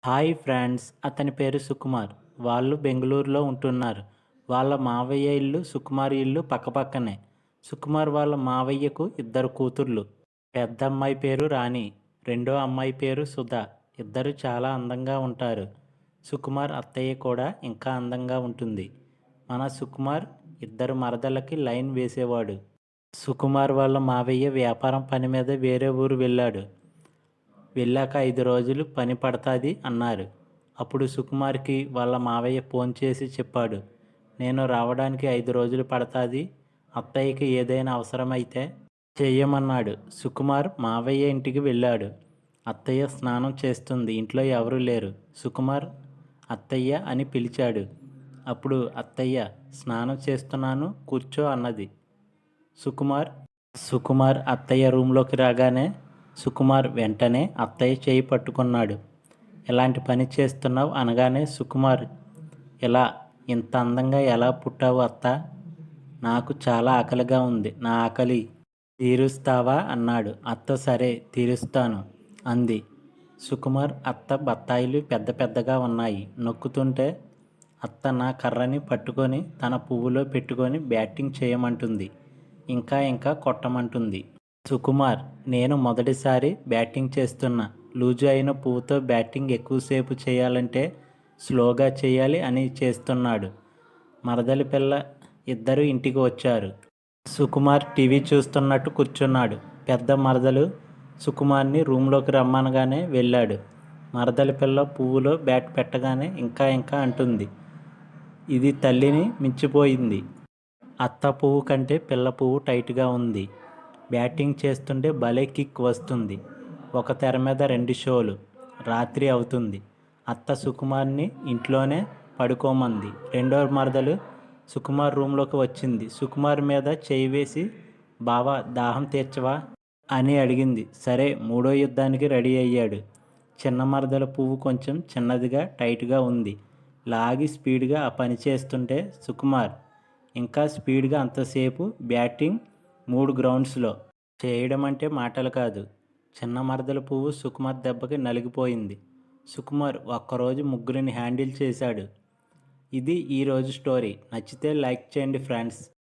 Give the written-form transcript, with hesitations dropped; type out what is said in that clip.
Hi friends, అతని పేరు సుకుమార్. వాళ్ళు బెంగుళూరులో ఉంటున్నారు. వాళ్ళ మావయ్య ఇల్లు, సుకుమార్ ఇల్లు పక్కపక్కనే. సుకుమార్ వాళ్ళ మావయ్యకు ఇద్దరు కూతుర్లు. పెద్ద అమ్మాయి పేరు రాణి, రెండో అమ్మాయి పేరు సుధా. ఇద్దరు చాలా అందంగా ఉంటారు. సుకుమార్ అత్తయ్య కూడా ఇంకా అందంగా ఉంటుంది. మన సుకుమార్ ఇద్దరు మరదలకి లైన్ వేసేవాడు. సుకుమార్ వాళ్ళ మావయ్య వ్యాపారం పని మీద వేరే ఊరు వెళ్ళాడు. వెళ్ళాక 5 రోజులు పని పడతాది అన్నారు. అప్పుడు సుకుమార్కి వాళ్ళ మావయ్య ఫోన్ చేసి చెప్పాడు, నేను రావడానికి 5 రోజులు పడతాది, అత్తయ్యకి ఏదైనా అవసరమైతే చెయ్యమన్నాడు. సుకుమార్ మావయ్య ఇంటికి వెళ్ళాడు. అత్తయ్య స్నానం చేస్తుంది, ఇంట్లో ఎవరూ లేరు. సుకుమార్ అత్తయ్య అని పిలిచాడు. అప్పుడు అత్తయ్య స్నానం చేస్తున్నాను కూర్చో అన్నది. సుకుమార్ సుకుమార్ అత్తయ్య రూంలోకి రాగానే సుకుమార్ వెంటనే అత్తయ్య చేయి పట్టుకున్నాడు. ఎలాంటి పని చేస్తున్నావు అనగానే సుకుమార్, ఇలా ఇంత అందంగా ఎలా పుట్టావు అత్త? నాకు చాలా ఆకలిగా ఉంది, నా ఆకలి తీరుస్తావా అన్నాడు. అత్త సరే తీరుస్తాను అంది. సుకుమార్ అత్త బత్తాయిలు పెద్ద పెద్దగా ఉన్నాయి, నొక్కుతుంటే అత్త నా కర్రని పట్టుకొని తన పువ్వులో పెట్టుకొని బ్యాటింగ్ చేయమంటుంది, ఇంకా ఇంకా కొట్టమంటుంది. సుకుమార్, నేను మొదటిసారి బ్యాటింగ్ చేస్తున్నా, లూజు అయిన పువ్వుతో బ్యాటింగ్ ఎక్కువసేపు చేయాలంటే స్లోగా చేయాలి అని చేస్తున్నాడు. మరదలి పిల్ల ఇద్దరు ఇంటికి వచ్చారు. సుకుమార్ టీవీ చూస్తున్నట్టు కూర్చున్నాడు. పెద్ద మరదలు సుకుమార్ని రూంలోకి రమ్మనగానే వెళ్ళాడు. మరదలి పిల్ల పువ్వులో బ్యాట్ పెట్టగానే ఇంకా ఇంకా అంటుంది. ఇది తల్లిని మించిపోయింది. అత్త పువ్వు కంటే పిల్ల పువ్వు టైట్గా ఉంది. బ్యాటింగ్ చేస్తుంటే భలే కిక్ వస్తుంది. ఒక తెర మీద 2 షోలు. రాత్రి అవుతుంది. అత్త సుకుమార్ని ఇంట్లోనే పడుకోమంది. రెండో మరదలు సుకుమార్ రూంలోకి వచ్చింది. సుకుమార్ మీద చేయి వేసి, బావా దాహం తీర్చవా అని అడిగింది. సరే, మూడో యుద్ధానికి రెడీ అయ్యాడు. చిన్న మరదల పువ్వు కొంచెం చిన్నదిగా టైట్గా ఉంది. లాగి స్పీడ్గా ఆ పని చేస్తుంటే సుకుమార్ ఇంకా స్పీడ్గా అంతసేపు బ్యాటింగ్ 3 గ్రౌండ్స్లో చేయడం అంటే మాటలు కాదు. చిన్న మరదల పువ్వు సుకుమార్ దెబ్బకి నలిగిపోయింది. సుకుమార్ ఒక్కరోజు ముగ్గురిని హ్యాండిల్ చేశాడు. ఇది ఈరోజు స్టోరీ. నచ్చితే లైక్ చేయండి ఫ్రెండ్స్.